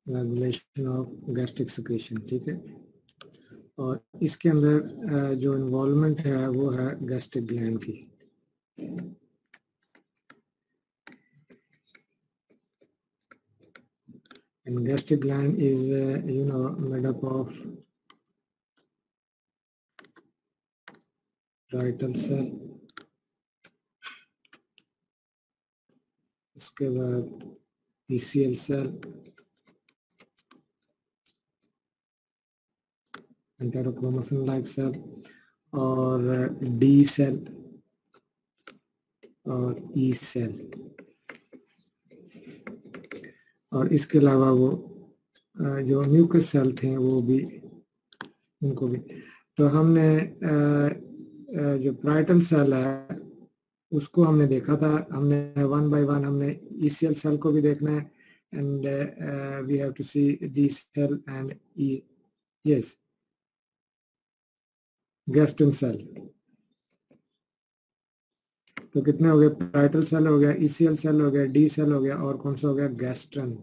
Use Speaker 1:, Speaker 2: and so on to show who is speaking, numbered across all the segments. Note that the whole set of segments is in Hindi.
Speaker 1: रेगुलेशन ऑफ गैस्ट्रिक सिक्रेशन, ठीक है। और इसके अंदर जो इन्वॉल्वमेंट है वो है गैस्ट्रिक ग्लैंड की। And gastric gland is made up of parietal cell, उसके बाद ECL सेल, एंटेरोक्रोमोफिन लाइक सेल, और D सेल और E सेल, और इसके अलावा वो जो म्यूकस सेल थे वो भी, उनको भी। तो हमने जो parietal सेल है उसको हमने देखा था, हमने वन बाय वन हमने ECL सेल को भी देखना है, and we have to see D cell and E, yes, gastrin cell. तो कितने हो गए? parietal सेल हो गया, ECL सेल हो गया, D सेल हो गया, और कौन सा हो गया? गैस्ट्रन,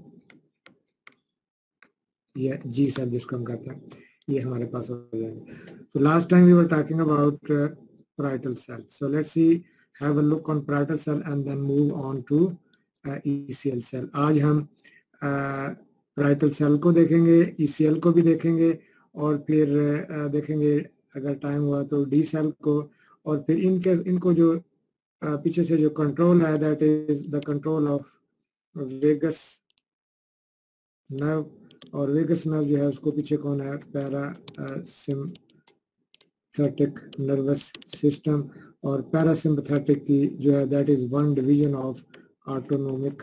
Speaker 1: ये G सेल जिसको हम कहते हैं, ये हमारे पास हो जाएंगे। तो last time we were talking about parietal cell, so let's see, have a look on parietal cell and then move on to ECL cell। आज हम parietal cell को देखेंगे, ECL को भी देखेंगे, और फिर देखेंगे अगर टाइम हुआ तो D सेल को, और फिर इनको जो पीछे से जो कंट्रोल है, that is the control of vagus nerve, और वेगस नर्व जो है उसको पीछे कौन है? पैरासिम्पैथेटिक नर्वस सिस्टम, और पैरासिम्पैथेटिक की जो है that is one division of autonomic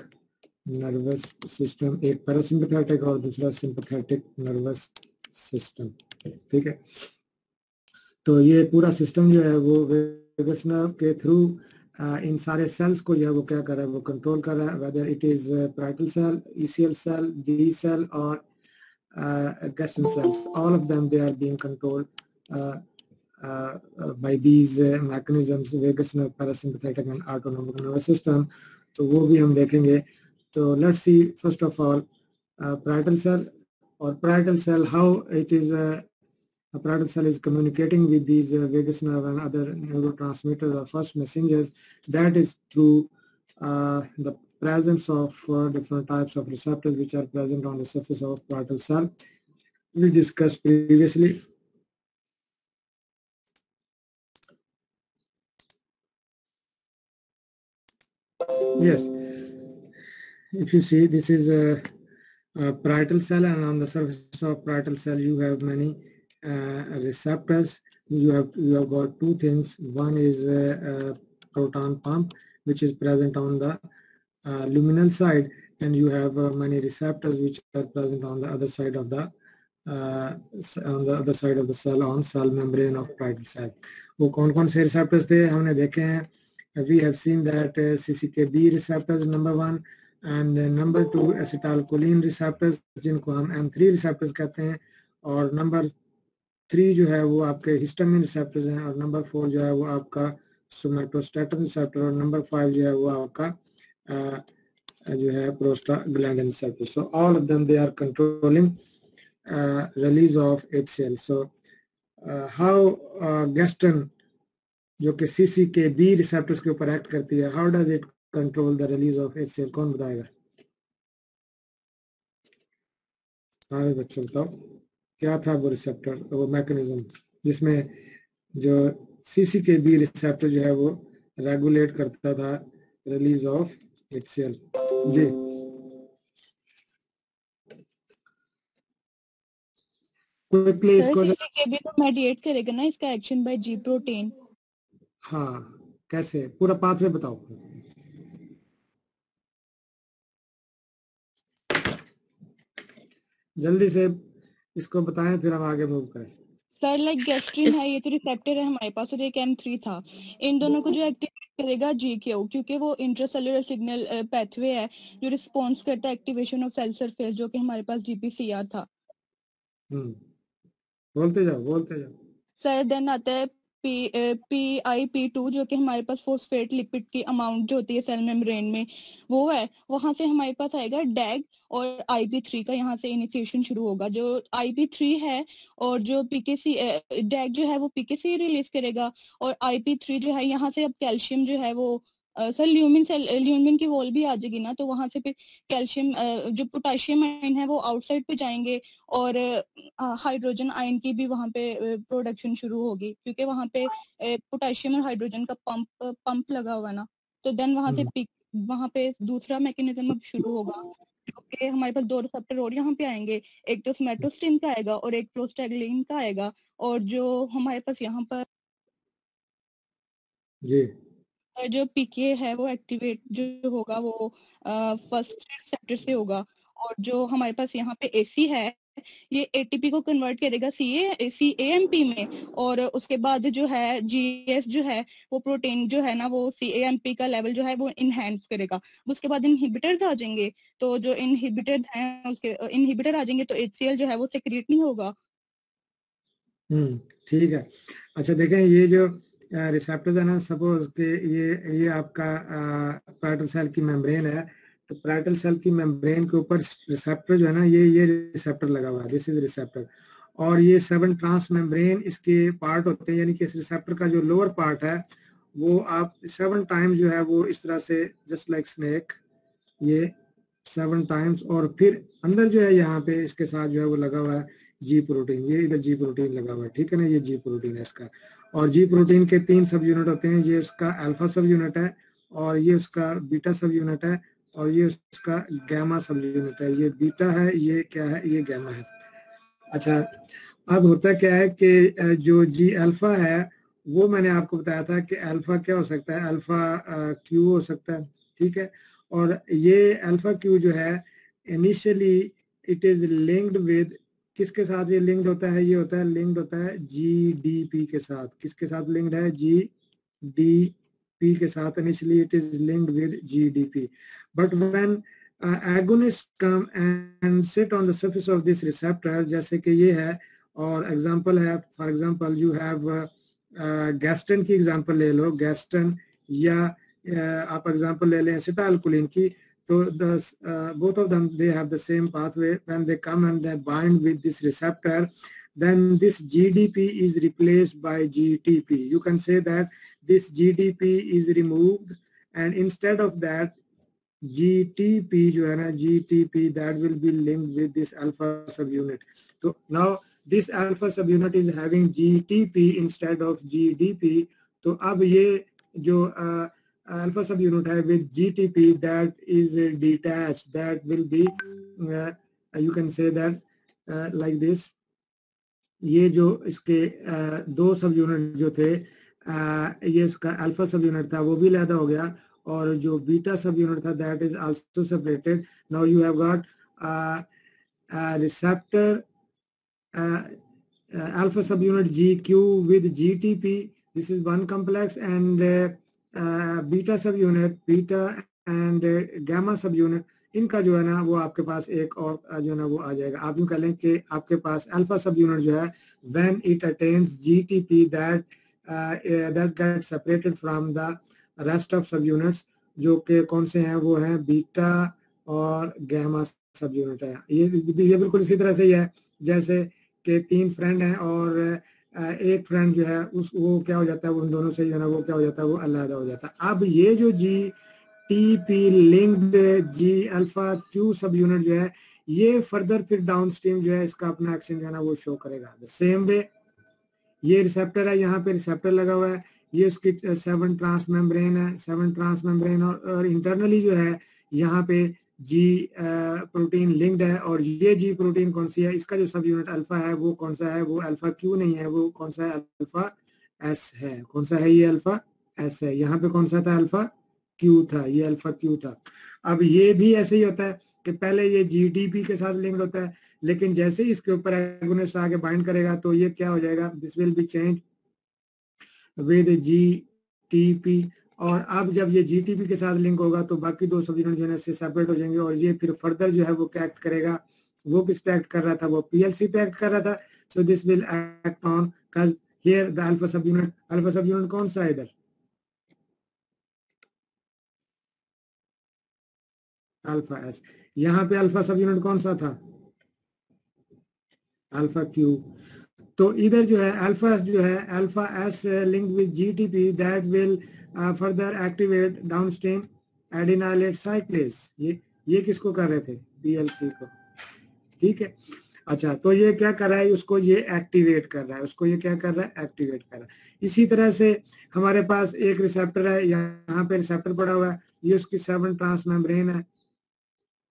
Speaker 1: nervous system, एक पैरासिम्पैथेटिक और दूसरा सिंपैथेटिक नर्वस सिस्टम, ठीक है। तो ये पूरा सिस्टम जो है वो वेगस नर्व के थ्रू इन सारे सेल्स को जो है वो क्या कर रहा है? वो कंट्रोल कर रहा है, whether it is parietal cell, ECL cell, D cell और gastrin cells, all of them they are being controlled by these mechanisms, vagus nerve, parasympathetic and autonomic nervous system। तो वो भी हम देखेंगे। तो let's see first of all parietal cell, or parietal cell, how it is a parietal cell is communicating with these vagus nerve and other neurotransmitters or first messengers, that is through the presence of different types of receptors which are present on the surface of parietal cell. We discussed previously. Yes, if you see, this is a parietal cell, and on the surface of parietal cell you have many receptors. You have got two things. One is a proton pump which is present on the luminal side, and you have many receptors which are present on the other side of the cell, on cell membrane of parietal cell। वो कौन कौन से receptors थे हमने देखे हैं। We have seen that CCKB receptors number 1 and number 2 acetylcholine receptors जिनको हम M3 receptors कहते हैं, और number 3 जो है वो आपके histamine receptors हैं, और number 4 जो है वो आपका somatostatin receptor, और number 5 जो है वो आपका जो है prostaglandin receptor। So all of them they are controlling release of HCl। So how gastrin जो कि CCKB receptors के ऊपर एक्ट करती है, how does it control the release of HCl? कौन बताएगा? हाँ बच्चों बताओ, क्या था वो रिसेप्टर, वो मैकेनिज्म जिसमें जो CCKB रिसेप्टर जो है वो रेगुलेट करता था रिलीज ऑफ HCl? जी क्विकली इसको।
Speaker 2: CCKB तो मेडिएट करेगा ना इसका एक्शन बाय G प्रोटीन।
Speaker 1: हाँ, कैसे? पूरा पाथवे बताओ। जल्दी से इसको बताएं फिर हम आगे मूव करें।
Speaker 2: सर लाइक गैस्ट्रिन है, ये तो रिसेप्टर है हमारे पास, और एक M3 था। इन दोनों को जो एक्टिवेट करेगा GQ, क्योंकि वो इंट्रासेलुलर सिग्नल पैथवे है जो रिस्पॉन्स करता है एक्टिवेशन ऑफ सेल सरफेस, जो कि हमारे पास GPCR था।
Speaker 1: बोलते जाओ बोलते जाओ।
Speaker 2: सर देन आता है PIP2 जो कि हमारे पास फोस्फेट लिपिड की अमाउंट जो होती है सेल मेम्ब्रेन में वो है, वहां से हमारे पास आएगा डैग और IP3 का यहाँ से इनिशिएशन शुरू होगा। जो IP3 है और जो PKC डैग जो है वो PKC रिलीज करेगा और IP3 जो है यहाँ से अब कैल्शियम जो है वो सर ल्यूमिन की वॉल भी आ जाएगी ना, तो वहां से फिर कैल्शियम जो पोटेशियम आयन है वो आउटसाइड पे जाएंगे और हाइड्रोजन आयन की भी वहां पे प्रोडक्शन शुरू होगी, क्योंकि वहां पे पोटेशियम और हाइड्रोजन का पंप लगा हुआ है ना। तो देन वहां पे दूसरा मैकेनिज्म अब शुरू होगा, जो कि हमारे पास 2 रिसेप्टर और यहाँ पे आएंगे, एक तो सोमेटोस्टिन का आएगा और एक प्रोस्टाग्लैंडिन का आएगा। और जो हमारे पास यहाँ पर
Speaker 1: जी
Speaker 2: जो पीके है वो एक्टिवेट जो होगा वो फर्स्ट रिसेप्टर से होगा। और जो हमारे पास यहाँ पे एसी है ये एटीपी को कन्वर्ट करेगा सीएएमपी में, और उसके बाद जो है जीएस जो है वो प्रोटीन जो है ना वो सीएएमपी का लेवल जो है वो इनहेंस करेगा। उसके बाद इनहिबिटर्स आ जाएंगे, तो जो इनहिबिटर हैं उसके इनहिबिटर आ जाएंगे तो HCl जो है वो सेक्रेट नहीं होगा।
Speaker 1: ठीक है। अच्छा देखें, ये जो रिसेप्टर्स है ना, सपोज के ये आपका पैरेटल सेल की मेम्ब्रेन है, तो पैरेटल सेल की मेम्ब्रेन के ऊपर रिसेप्टर जो है ना, ये रिसेप्टर लगा हुआ है, दिस इज रिसेप्टर। और ये 7 ट्रांस मेम्ब्रेन इसके पार्ट होते हैं, यानी कि इस रिसेप्टर का जो लोअर पार्ट है वो आप 7 टाइम जो है वो इस तरह से जस्ट लाइक स्नेक, ये 7 टाइम्स, और फिर अंदर जो है यहाँ पे इसके साथ जो है वो लगा हुआ है जी प्रोटीन, ये इधर जी प्रोटीन लगा हुआ है, ठीक है ना, ये जी प्रोटीन है इसका। और जी प्रोटीन के 3 सब यूनिट होते हैं, ये उसका अल्फा सब यूनिट है, और ये उसका बीटा सब यूनिट है, और ये उसका गैमा सब यूनिट है। ये बीटा है, ये क्या है, ये गैमा है। अच्छा, अब होता क्या है कि जो जी अल्फा है वो मैंने आपको बताया था कि अल्फा क्या हो सकता है, अल्फा क्यू हो सकता है, ठीक है। और ये अल्फा क्यू जो है initially it is linked with, किसके साथ ये लिंक्ड होता है, ये होता है लिंक्ड होता है GDP के साथ। किसके साथ लिंक्ड है, GDP के साथ। Initially it is linked with GDP, but when agonists come and sit on the surface of this receptor, जैसे कि ये है, और एग्जांपल है, for example you have Gaston की एग्जांपल ले लो, गैस्टन, या आप एग्जांपल ले लें एसिटाइलकोलिन की, तो both of them they have the same pathway. When they come and they bind with this receptor, then this GDP is replaced by GTP. You can say that this GDP is removed and instead of that GTP जो है ना, GTP that will be linked with this alpha subunit. So now this alpha subunit is having GTP instead of GDP. तो अब ये जो alpha subunit है with GTP that is detached, that will be you can say that like this. ये जो इसके 2 सब यूनिट जो थे, ये इसका अल्फा सब यूनिट था वो भी अलग हो गया, और जो बीटा सब यूनिट था that is also separated. Now you have got receptor alpha subunit GQ with GTP, this is one complex, and beta subunit, beta and gamma subunit, इनका जो है ना वो आपके पास एक और जो है ना वो आ जाएगा। आप यूँ कह लें कि आपके पास अल्फा सब यूनिट जो है when it attains GTP that get separated from the rest of सब यूनिट्स, जो कि कौन से हैं, वो हैं बीटा और गैमा सब यूनिट है। ये बिल्कुल इसी तरह से ही है जैसे कि 3 फ्रेंड हैं और एक फ्रेंड जो है वो क्या हो जाता है, वो उन दोनों से जो है ना वो क्या हो जाता है, वो अलग हो जाता है। अब ये जो GTP लिंक्ड जी अल्फा क्यू सब यूनिट जो है ये फर्दर फिर डाउन स्ट्रीम जो है इसका अपना एक्शन जो है ना वो शो करेगा। सेम वे ये रिसेप्टर है, यहाँ पे रिसेप्टर लगा हुआ है, ये उसकी 7 ट्रांस मेम्ब्रेन है, 7 ट्रांस मेम्ब्रेन, और इंटरनली जो है यहाँ पे जी प्रोटीन लिंक्ड है। और ये जी प्रोटीन कौन सी है, इसका जो सब यूनिट अल्फा है वो कौन सा है, वो अल्फा क्यू नहीं है, वो कौन सा है, अल्फा एस है। कौन सा है, ये अल्फा एस है। यहाँ पे कौन सा था, अल्फा क्यू था, ये अल्फा क्यू था। अब ये भी ऐसे ही होता है कि पहले ये GDP के साथ लिंक्ड होता है, लेकिन जैसे ही इसके ऊपर एगोनिस्ट आगे बाइंड करेगा तो ये क्या हो जाएगा, this will be change with GTP। और अब जब ये GTP के साथ लिंक होगा तो बाकी 2 सब यूनिट जो है इससे सेपरेट हो जाएंगे, और ये फिर फर्दर जो है वो क्या एक्ट करेगा, वो किस पे एक्ट कर रहा था, वो PLC पे एक्ट कर रहा था। So this will act on, here the alpha सब यूनिट कौन सा है इधर? Alpha S. यहाँ पे अल्फा सब यूनिट कौन सा था? Alpha Q. तो इधर जो है अल्फा एस जो है, alpha S linked with GTP that will further activate downstream adenylate साइक्लेज। ये किसको कर रहे थे? पीएलसी को। ठीक है। अच्छा, तो ये क्या कर रहा है? उसको ये एक्टिवेट कर रहा है, उसको ये क्या कर रहा है? एक्टिवेट कर रहा है। इसी तरह से हमारे पास एक रिसेप्टर है, यहाँ पे रिसेप्टर पड़ा हुआ है, ये उसकी 7 ट्रांस मेम्ब्रेन है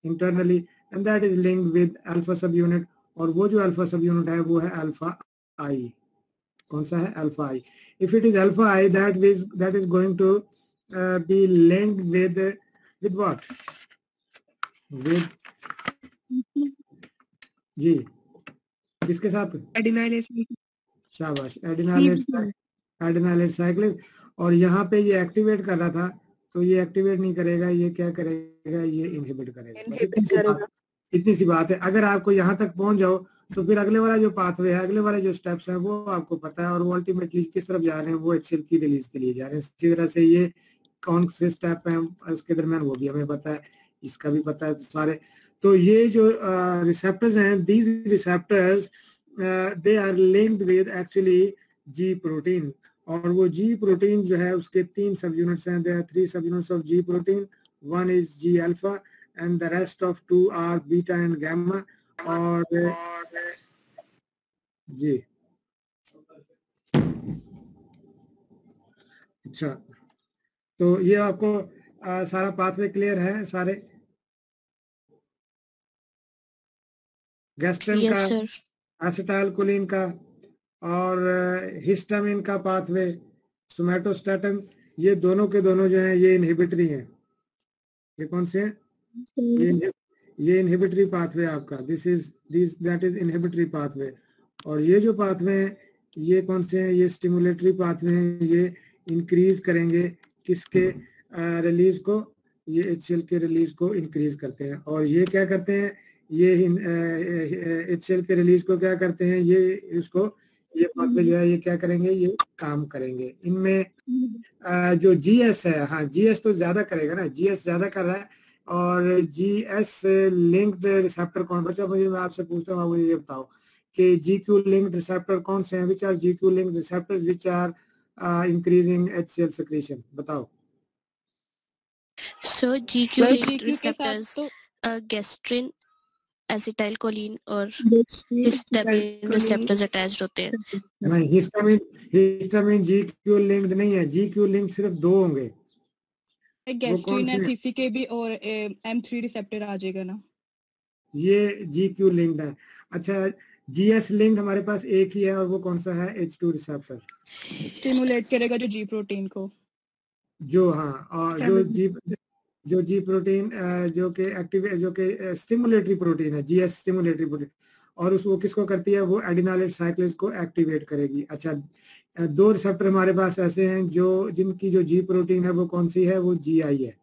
Speaker 1: internally, and that is linked with alpha सब यूनिट, और वो जो अल्फा सब यूनिट है वो है अल्फा आई। कौन सा है? Alpha I. If it is alpha I, that is going to be linked with what? With G किसके साथ? शाबाश, एडिनाइलेट साइक्लेज। और यहाँ पे ये एक्टिवेट कर रहा था, तो ये एक्टिवेट नहीं करेगा, ये क्या करेगा? ये इनहिबिट करेगा। बस इतनी सी बात है। अगर आपको यहाँ तक पहुंच जाओ तो फिर अगले वाला जो पाथवे है, अगले वाले जो स्टेप्स हैं वो आपको पता है, और वो अल्टीमेटली किस तरफ जा रहे हैं? वो HCl की रिलीज के लिए जा रहे हैं। इसी तरह से ये कौन से स्टेप हैं उसके दरमियान वो भी हमें पता है, इसका भी पता है। तो सारे तो ये जो रिसेप्टर्स हैं, these receptors they are linked with actually G protein, और वो जी प्रोटीन जो है उसके 3 सब यूनिट्स हैं। There are 3 subunits of G protein, one is G alpha and the rest of 2 are beta and gamma. और जी अच्छा, तो ये आपको सारा पाथवे क्लियर है? सारे गैस्ट्रिन का, एसिटाइलकोलिन का और हिस्टामिन का पाथवे, सोमैटोस्टैटिन, ये दोनों के दोनों जो हैं ये इनहिबिटरी हैं। ये कौन से हैं? ये इनहिबिटरी पाथवे आपका, दैट इज इनहिबिटरी पाथवे। और ये जो पाथवे हैं ये कौन से हैं? ये स्टिमुलेटरी पाथवे हैं। ये इंक्रीज करेंगे किसके रिलीज को? ये HCl के रिलीज को इंक्रीज करते हैं। और ये क्या करते हैं? ये HCl के रिलीज को क्या करते हैं? ये पाथवे जो है ये क्या करेंगे? ये काम करेंगे। इनमें जो GS है, हाँ GS तो ज्यादा करेगा ना, GS ज्यादा कर रहा है। और GS लिंक्ड रिसेप्टर कौन? बच्चा मुझे, मैं आपसे पूछता हूँ, मुझे ये बताओ कि GQ लिंक्ड रिसेप्टर कौन से हैं? Which are GQ linked receptors which are increasing HCl secretion? बताओ।
Speaker 3: So GQ linked receptors gastrin, acetylcholine और हिस्टामिन रिसेप्टर्स अटैच्ड होते हैं।
Speaker 1: नहीं, हिस्टामिन GQ लिंक्ड नहीं है। GQ लिंक्ड सिर्फ 2 होंगे।
Speaker 2: गैस्ट्रिन है, CCK और M3 रिसेप्टर आ जाएगा ना,
Speaker 1: ये GQ लिंक्ड है। अच्छा, GS लिंक्ड हमारे पास एक ही है, और वो कौन सा है? H2 receptor.
Speaker 2: स्टिमुलेट करेगा जो जी प्रोटीन को,
Speaker 1: जो हाँ, और जो जी प्रोटीन जो कि एक्टिव, जो कि स्टिमुलेटरी प्रोटीन है, GS स्टिमुलेटरी प्रोटीन, और वो किसको करती है? वो एडिनाइलेट साइक्लेज को एक्टिवेट करेगी। अच्छा, 2 रिसेप्टर हमारे पास ऐसे हैं जिनकी जो जी प्रोटीन है वो कौन सी है? वो GI है।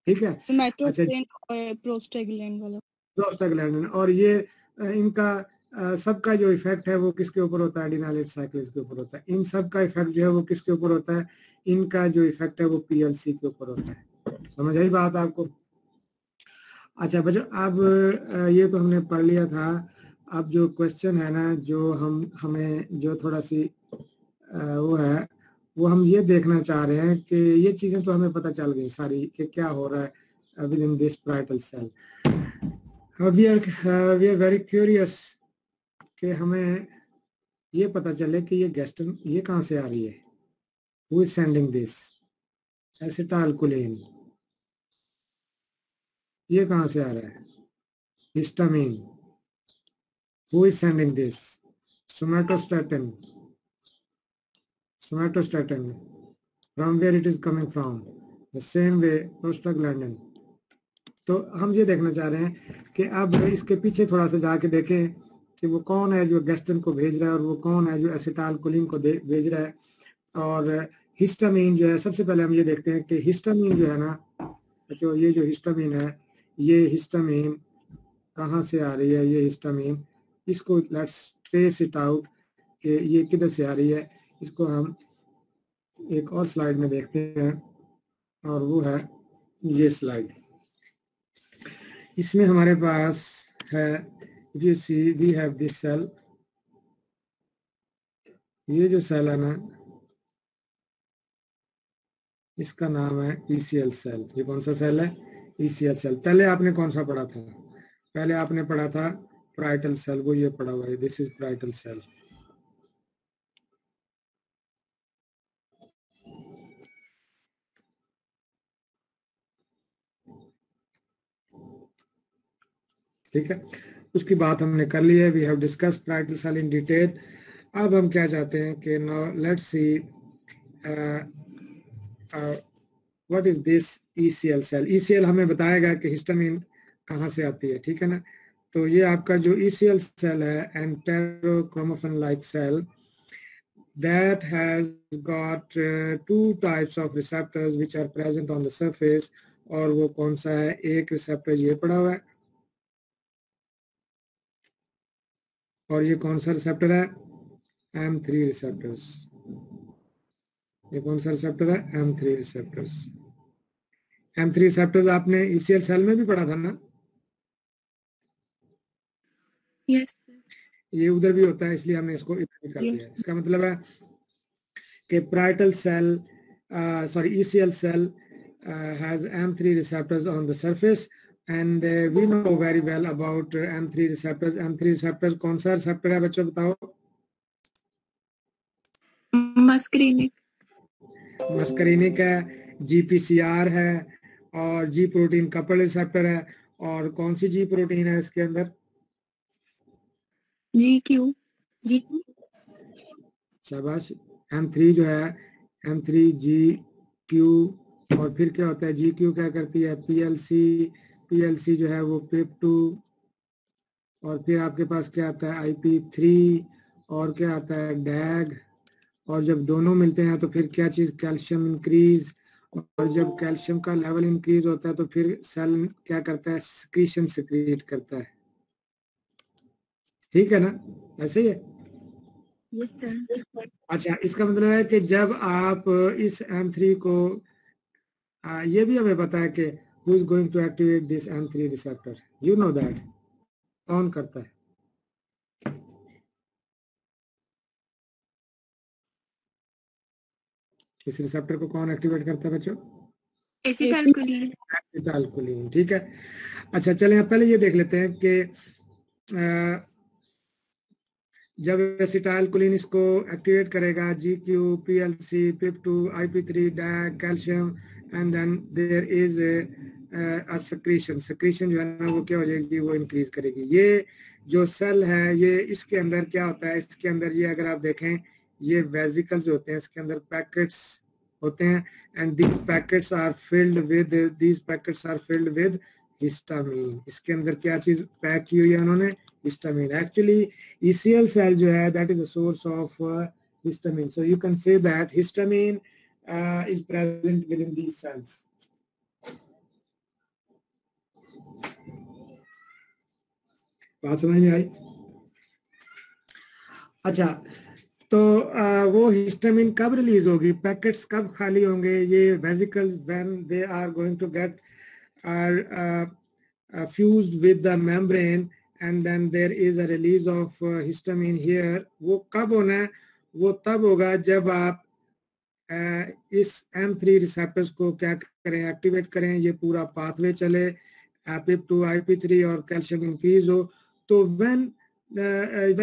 Speaker 1: ठीक है। अच्छा,
Speaker 2: और प्रोस्टाग्लैंडिन वाला,
Speaker 1: प्रोस्टाग्लैंडिन। और ये इनका सबका जो इफेक्ट है वो किसके ऊपर होता है? एडिनाइलेट साइक्लेज के ऊपर होता है। इन सब का इफेक्ट जो है वो किसके ऊपर होता है? इनका जो इफेक्ट है वो PLC के ऊपर होता है। समझ आई बात आपको? अच्छा बच्चों, अब ये तो हमने पढ़ लिया था। अब जो क्वेश्चन है ना, जो हमें जो थोड़ा सी वो है, वो हम ये देखना चाह रहे हैं कि ये चीजें तो हमें पता चल गई सारी कि क्या हो रहा है within this parietal cell. We are very curious कि हमें ये पता चले कि ये गैस्ट्रिन ये कहाँ से आ रही है? Who is sending this? Acetylcholine ये कहाँ से आ रहा है? Histamine, who is sending this? Somatostatin, from where it is coming from? The same way prostaglandin. तो हम ये देखना चाह रहे हैं कि अब इसके पीछे थोड़ा सा जाके देखें कि वो कौन है जो गैस्ट्रिन को भेज रहा है, और वो कौन है जो एसिटाइलकोलिन को भेज रहा है। और हिस्टामिन जो है, सबसे पहले हम ये देखते हैं कि हिस्टामिन जो है ना, जो ये जो हिस्टामिन है, ये हिस्टामिन कहाँ से आ रही है? ये हिस्टामिन, इसको लेट्स ट्रेस इट आउट कि ये किधर से आ रही है। इसको हम एक और स्लाइड में देखते हैं, और वो है ये स्लाइड। इसमें हमारे पास है, if you see we have this cell, ये जो सेल है ना, इसका नाम है ECL सेल। ये कौन सा सेल है? ECL cell. पहले आपने कौन सा पढ़ा था? पहले आपने पढ़ा था parietal सेल, वो ये पढ़ा हुआ है, दिस इज parietal सेल। ठीक है, उसकी बात हमने कर ली है। We have discuss parietal cell in detail. अब हम क्या चाहते हैं कि now let's see what is this ECL cell. ECL हमें बताएगा कि हिस्टामिन कहाँ से आती है, ठीक है ना। तो ये आपका जो ECL सेल है, enterochromaffin like cell, that has got two types of receptors which are present on the surface। और वो कौन सा है? एक रिसेप्टर ये पड़ा हुआ है, और ये कौन सा रिसेप्टर है? M3 receptors. ये कौन सा रिसेप्टर है? M3 receptors. M3 रिसेप्टर्स आपने ECL सेल में भी पढ़ा था ना?
Speaker 3: यस
Speaker 1: ये उधर भी होता है, इसलिए हमने इसको इधर भी कर दिया है। इसका मतलब है कि parietal cell, ECL cell has M3 receptors on the surface, and we know very well about M3 receptors। M3 receptors कौन सा रिसेप्टर है बच्चों, बताओ? मस्करीनिक है, GPCR है, और G प्रोटीन कपल रिसेप्टर है। और कौन सी G प्रोटीन है इसके अंदर?
Speaker 3: GQ।
Speaker 1: शाबाश। M3 जो है, M3 GQ, और फिर क्या होता है? GQ क्या करती है? PLC जो है वो PIP2, और फिर आपके पास क्या आता है? IP3, और क्या आता है? DAG। और जब दोनों मिलते हैं तो फिर क्या चीज? Calcium increase. और जब कैल्शियम का लेवल इंक्रीज होता है तो फिर सेल क्या करता है? सिक्रीशन सिक्रिएट करता है, ठीक है ना? ऐसे ही है।
Speaker 3: Yes sir.
Speaker 1: अच्छा, इसका मतलब है कि जब आप इस M3 को, ये भी हमें पता है कि who is going to activate this M3 receptor, you know that, कौन करता है? इस रिसेप्टर को कौन एक्टिवेट करता है बच्चों? एसिटाइलकोलिन। ठीक है। अच्छा, चलें पहले ये देख लेते हैं कि जब एसिटाइलकोलिन इसको एक्टिवेट करेगा, GQ, PLC, PIP2, IP3, DAG, calcium, and then there is a secretion जो है ना, वो क्या हो जाएगी? वो इंक्रीज करेगी। ये जो सेल है, ये इसके अंदर क्या होता है? इसके अंदर ये अगर आप देखें, ये वेसिकल्स होते हैं, इसके अंदर पैकेट्स होते हैं, and these packets are filled with histamine. इसके अंदर क्या चीज पैक की हुई है उन्होंने? हिस्टामिन। एक्चुअली ECL cell जो है, that is a source of histamine, so you can say that histamine is present within these cells। बात समझ में आई? अच्छा, तो वो हिस्टामिन कब रिलीज होगी? पैकेट्स कब खाली होंगे? ये vesicles when they are going to get fused with the membrane, and then there is a release of histamine here। वो कब होना है? वो तब होगा जब आप इस M3 रिसेप्टर्स को क्या करें? एक्टिवेट करें, ये पूरा पाथवे चले, PIP2, IP3 और कैल्शियम इंक्रीज हो। तो when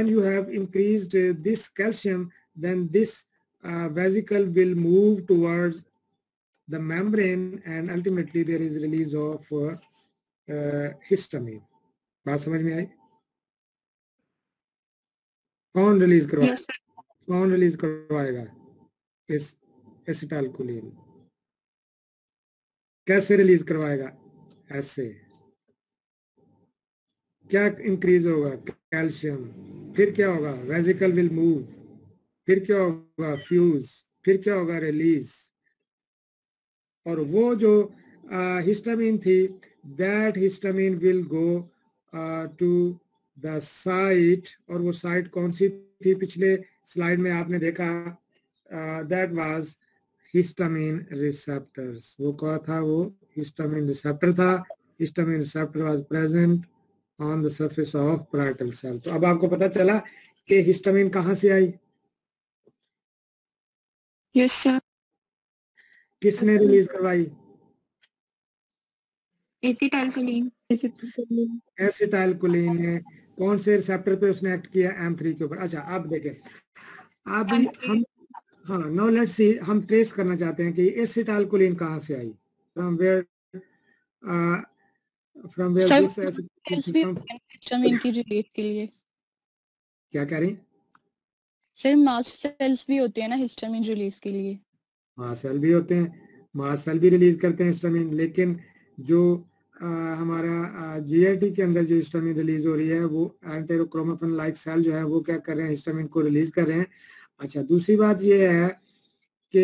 Speaker 1: you have increased this calcium, then this vesicle will move towards the membrane, and ultimately there is release of histamine। बात समझ में आई? कौन रिलीज करवाएगा? कौन रिलीज करवाएगा इस एसिटाइलकोलिन? कैसे रिलीज करवाएगा? ऐसे। क्या इंक्रीज होगा? कैल्शियम। फिर क्या होगा? Vesicle will move. फिर क्या होगा? फ्यूज। फिर क्या होगा? रिलीज। और वो जो हिस्टामिन थी, that histamine will go to the site. और वो साइट कौन सी थी? पिछले स्लाइड में आपने देखा that was histamine receptors. वो क्या था? वो histamine receptor था. Histamine receptor was present on the surface of parietal cell. तो अब आपको पता चला कि histamine कहाँ से आई?
Speaker 3: Yes, sir.
Speaker 1: किसने रिलीज करवाई?
Speaker 3: Acetylcholine.
Speaker 1: एसिटाइलकोलिन ने. कौन से रिसेप्टर पे उसने एक्ट किया? M3 के ऊपर. अच्छा, आप देखें, अभी हम, हाँ, नाउ लेट्स सी, हम ट्रेस करना चाहते हैं कि एसिटाइलकोलिन कहाँ से आई, from where
Speaker 2: sir
Speaker 1: this
Speaker 2: cells भी होते हैं हिस्टामिन की रिलीज के लिए.
Speaker 1: क्या कह रही?
Speaker 2: सर मास्ट सेल्स भी होते हैं ना हिस्टामिन रिलीज के लिए.
Speaker 1: मास्ट सेल भी होते हैं, मास्ट सेल भी रिलीज करते हैं हिस्टामिन, लेकिन जो हमारा जीआईटी के अंदर जो हिस्टामिन रिलीज हो रही है वो एंटेरोक्रोमाफिन लाइक सेल जो है वो क्या कर रहे हैं? हिस्टामिन को रिलीज कर रहे हैं. अच्छा, दूसरी बात ये है कि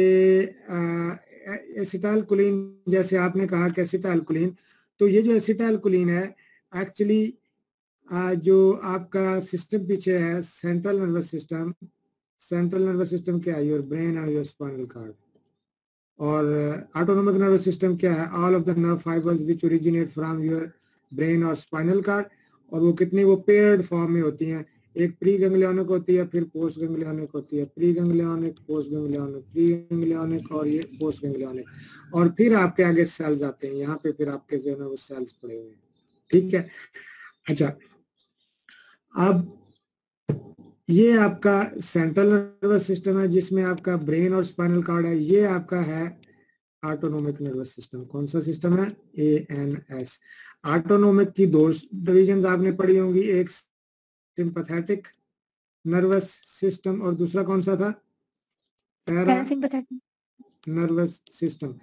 Speaker 1: एसिटाइलकोलिन, जैसे आपने कहा कि एसिटाइलकोलिन, तो ये जो एसिटाइलकोलिन है एक्चुअली जो आपका सिस्टम पीछे है, central nervous system. Central nervous system क्या है? योर ब्रेन और योर स्पाइनल कार्ड. और ऑटोनोमिक नर्वस सिस्टम क्या है? All of the nerve fibres which originate from your brain और स्पाइनल कार्ड. और वो कितनी, वो पेयर्ड फॉर्म में होती हैं. एक प्री गैंग्लियोनिक होती है, फिर पोस्ट गैंग्लियोनिक होती है. Pre ganglionic, post ganglionic, pre ganglionic और ये पोस्ट गैंग्लियोनिक. और फिर आपके आगे सेल्स आते हैं. यहाँ पे फिर आपके जो है वो सेल्स पड़े हुए हैं. ठीक है. अच्छा, अब ये आपका सेंट्रल नर्वस सिस्टम है जिसमें आपका ब्रेन और स्पाइनल कार्ड है. ये आपका है ऑटोनोमिक नर्वस सिस्टम. कौन सा सिस्टम है? ANS. ऑटोनोमिक की दो डिविजन आपने पढ़ी होंगी, एक सिंपैथेटिक नर्वस सिस्टम और दूसरा कौन सा था?
Speaker 3: Parasympathetic.
Speaker 1: Nervous system.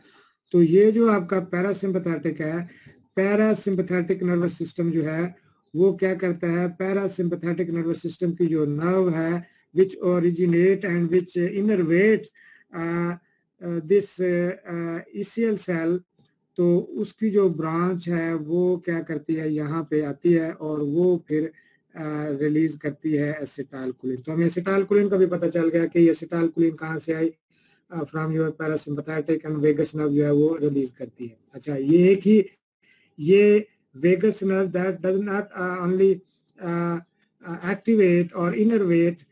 Speaker 1: तो ये जो आपका पैरासिम्पैथेटिक है, पैरासिम्पैथेटिक नर्वस सिस्टम जो है वो क्या करता है? पैरासिम्पैथेटिक नर्वस सिस्टम की जो नर्व है which originate and which innervate this ECL cell, तो उसकी जो ब्रांच है वो क्या करती है? यहाँ पे आती है और वो फिर रिलीज करती है एसिटाइलकोलिन. तो हमें एसिटाइलकोलिन का भी पता चल गया कि एसिटाइलकोलिन कहाँ से आई? From your parasympathetic and vagus nerve जो है वो रिलीज करती है. अच्छा, ये एक ही, ये vagus nerve that does not only activate और इनर्वेट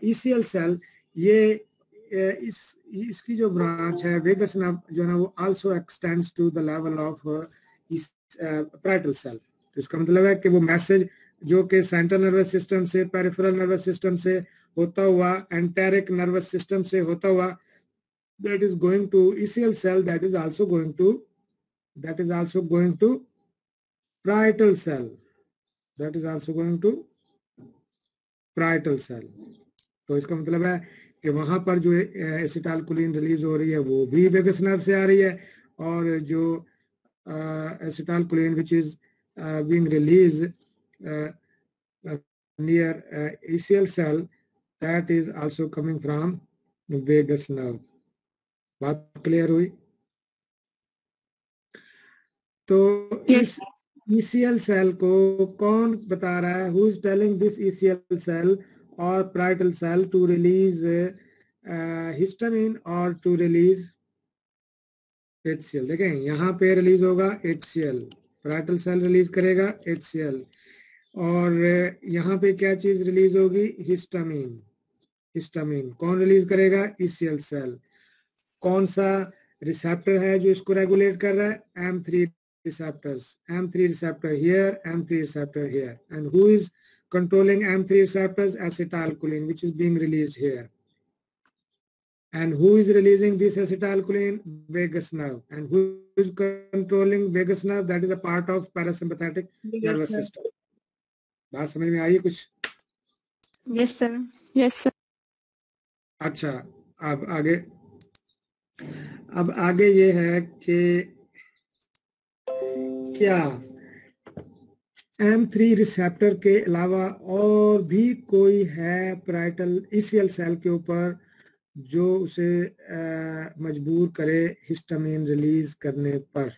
Speaker 1: ECL सेल, ये इसकी जो ब्रांच है वेगस नर्व जो है ना वो also extends to the level of parietal cell. तो इसका मतलब है कि वो मैसेज जो कि सेंट्रल नर्वस सिस्टम से, पेरिफेरल नर्वस सिस्टम से होता हुआ, एंटेरिक नर्वस सिस्टम से होता हुआ, that is going to ECL cell, that is also going to parietal cell, that is also going to parietal cell. तो इसका मतलब है कि वहां पर जो एसिटाइलकोलिन रिलीज हो रही है वो भी वेगस नर्व से आ रही है, और जो acetylcholine which is being released near ECL cell, that is also coming from vagus nerve. बात क्लियर हुई? तो
Speaker 3: Yes.
Speaker 1: इस ECL सेल को कौन बता रहा है? Who is telling this ECL cell और parietal cell to release histamine और to release HCl? देखें, यहाँ पे रिलीज होगा HCl, parietal cell रिलीज करेगा HCl, और यहाँ पे क्या चीज रिलीज होगी? हिस्टामिन. हिस्टामिन कौन रिलीज करेगा? ECL cell. कौन सा रिसेप्टर है जो इसको रेगुलेट कर रहा है? M3 receptors. M3 receptor here, M3 receptor here. And who is controlling M3 receptors? Acetylcholine, which is being released here. And who is releasing this acetylcholine? Vagus nerve. And who is controlling vagus nerve? That is a part of parasympathetic nervous system. बात समझ में आई कुछ?
Speaker 3: Yes, sir. Yes, sir.
Speaker 1: अच्छा, अब आगे ये है कि क्या M3 रिसेप्टर के अलावा और भी कोई है पैराइटल ECL सेल के ऊपर जो उसे मजबूर करे हिस्टामिन रिलीज करने पर?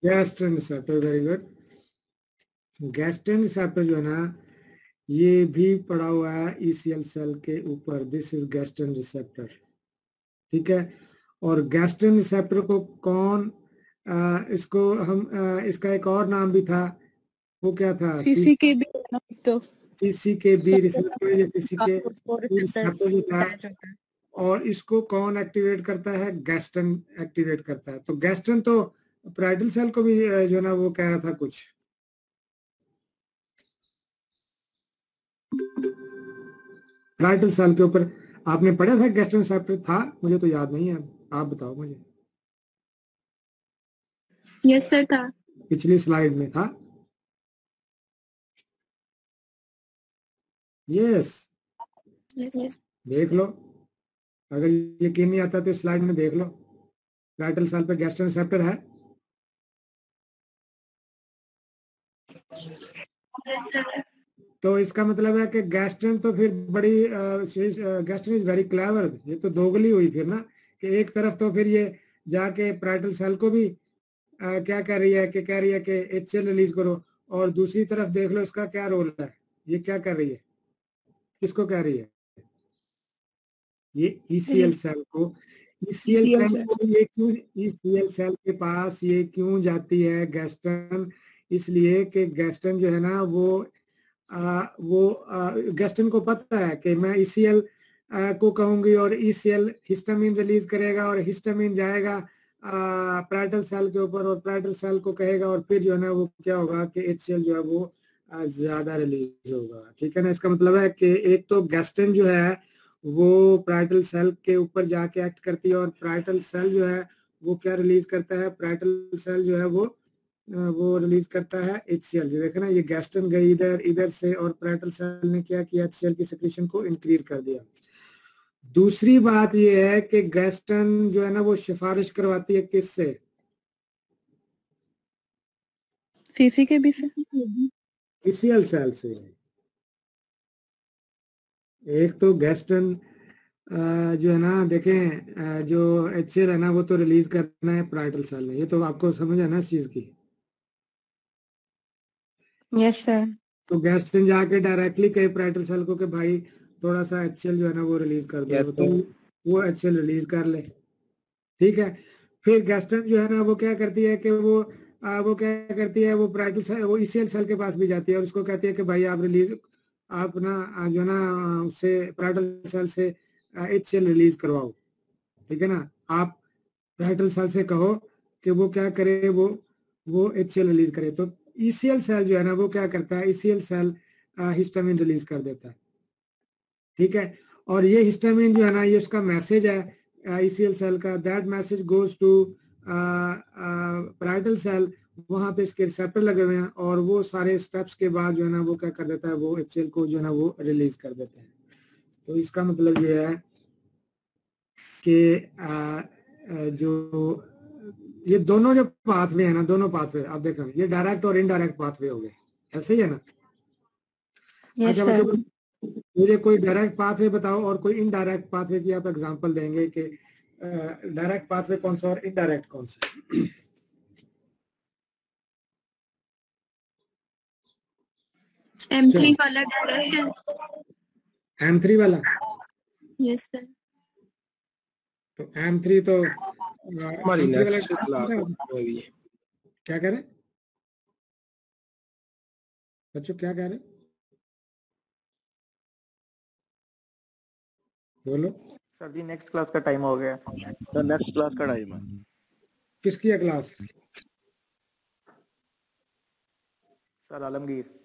Speaker 1: गैस्ट्रन रिसेप्टर, वेरी गुड। गैस्ट्रन रिसेप्टर जो है ना, ये भी पड़ा हुआ है ईसीएल सेल के ऊपर। दिस इज गैस्ट्रन रिसेप्टर, ठीक है। और गैस्ट्रन रिसेप्टर को कौन इसको हम इसका एक और नाम भी था, वो क्या था?
Speaker 2: सीसीकेबी तो
Speaker 1: सीसीकेबी रिसेप्टर या सीसीके
Speaker 2: रिसेप्टर
Speaker 1: रिसेप्टर जो था।
Speaker 2: अटैच होता है।
Speaker 1: और इसको कौन एक्टिवेट करता है? गैस्ट्रन एक्टिवेट करता है। तो गैस्ट्रन तो पैराइटल सेल को भी जो है ना वो कह रहा था कुछ। पैराइटल सेल के ऊपर आपने पढ़ा था गैस्ट्रन रिसेप्टर था? मुझे तो याद नहीं है, आप बताओ मुझे।
Speaker 3: यस सर था।
Speaker 1: पिछली स्लाइड में था। यस,
Speaker 3: यस
Speaker 1: देख लो, अगर यकीन नहीं आता तो स्लाइड में देख लो, पैराइटल सेल पे गैस्ट्रन रिसेप्टर है।
Speaker 3: Yes sir.
Speaker 1: तो इसका मतलब है कि गैस्ट्रन तो फिर बड़ी गैस्ट्रन इज वेरी क्लेवर। ये तो दोगली हुई फिर ना, कि एक तरफ तो फिर ये जाके पैराइटल सेल को भी क्या कह रही है, कि कह रही है कि एचसीएल रिलीज करो, और दूसरी तरफ देख लो इसका क्या रोल है, ये क्या कर रही है, किसको कह रही है? ये ईसीएल सेल को, ईसीएल सेल को ये क्यों, ईसीएल सेल के पास ये क्यों जाती है गैस्ट्रन? इसलिए कि गैस्ट्रन जो है ना वो गैस्ट्रन को पता है कि मैं ईसीएल को कहूंगी और ईसीएल हिस्टामिन रिलीज करेगा, और हिस्टामिन जाएगा पैराइटल सेल के ऊपर, और पैराइटल सेल को कहेगा, और फिर जो है ना वो क्या होगा कि एचसीएल जो है वो ज्यादा रिलीज होगा, ठीक है ना। इसका मतलब है कि एक तो गैस्ट्रन जो है वो पैराइटल सेल के ऊपर जाके एक्ट करती है, और पैराइटल सेल जो है वो क्या रिलीज करता है? पैराइटल सेल जो है वो रिलीज करता है एचसीएल। जो देखा ना, ये गैस्ट्रन गई इधर इधर से, और पैराइटल सेल ने क्या किया? एचसीएल की सिक्रीशन को इंक्रीज कर दिया। दूसरी बात ये है कि गैस्ट्रन जो है ना वो सिफारिश करवाती है किससे?
Speaker 2: सीसीकेबी से।
Speaker 1: ईसीएल सेल से। एक तो गैस्ट्रन जो है ना, देखें जो एचसीएल है ना वो तो रिलीज करना है पैराइटल सेल ने, ये तो आपको समझ है ना इस चीज की।
Speaker 3: Yes sir.
Speaker 1: तो गैस्ट्रन जाके डायरेक्टली कहे पैराइटल सेल को कि भाई थोड़ा सा एचसीएल जो है ना वो रिलीज कर दो, तो वो एचसीएल रिलीज कर ले, ठीक है। फिर गैस्ट्रन जो है ना वो क्या करती है कि वो क्या करती है, वो पैराइटल सेल, वो ईसीएल सेल के पास भी जाती है, और उसको कहती है कि भाई आप रिलीज, आप ना जो है ना उससे पैराइटल सेल से एचसीएल रिलीज करवाओ, ठीक है ना। आप पैराइटल सेल से कहो कि वो क्या करे, वो एचसीएल रिलीज करे। तो ईसीएल सेल जो है ना वो क्या करता है? ईसीएल सेल हिस्टामिन रिलीज कर देता है, ठीक है। और ये हिस्टामिन जो है ना ये उसका मैसेज है ईसीएल सेल का, that message goes to parietal cell. वहां पे इसके रिसेप्टर लगे हुए हैं, और वो सारे स्टेप्स के बाद जो है ना वो क्या कर देता है? वो एचसीएल को जो है ना वो रिलीज कर देता है। तो इसका मतलब ये है कि जो ये दोनों जो पाथवे है ना, दोनों पाथवे आप देख रहे हैं, ये डायरेक्ट और इनडायरेक्ट पाथवे हो गए, ऐसे ही है ना।
Speaker 3: यस
Speaker 1: अच्छा
Speaker 3: सर।
Speaker 1: बच्चों, मुझे कोई डायरेक्ट पाथवे बताओ और कोई इनडायरेक्ट पाथवे की आप एग्जांपल देंगे कि डायरेक्ट पाथवे कौन सा और इनडायरेक्ट कौन सा?
Speaker 3: M3 वाला डायरेक्ट है।
Speaker 1: M3 वाला?
Speaker 3: Yes sir.
Speaker 1: तो M3 तो
Speaker 4: हमारी
Speaker 1: M3 वाला
Speaker 4: नेक्स्ट क्लास में भी
Speaker 1: क्या कह रहे बच्चों, क्या कह रहे बोलो?
Speaker 5: सर जी नेक्स्ट क्लास का टाइम हो गया।
Speaker 4: तो नेक्स्ट क्लास का टाइम है।
Speaker 1: किसकी है क्लास?
Speaker 5: सर आलमगीर।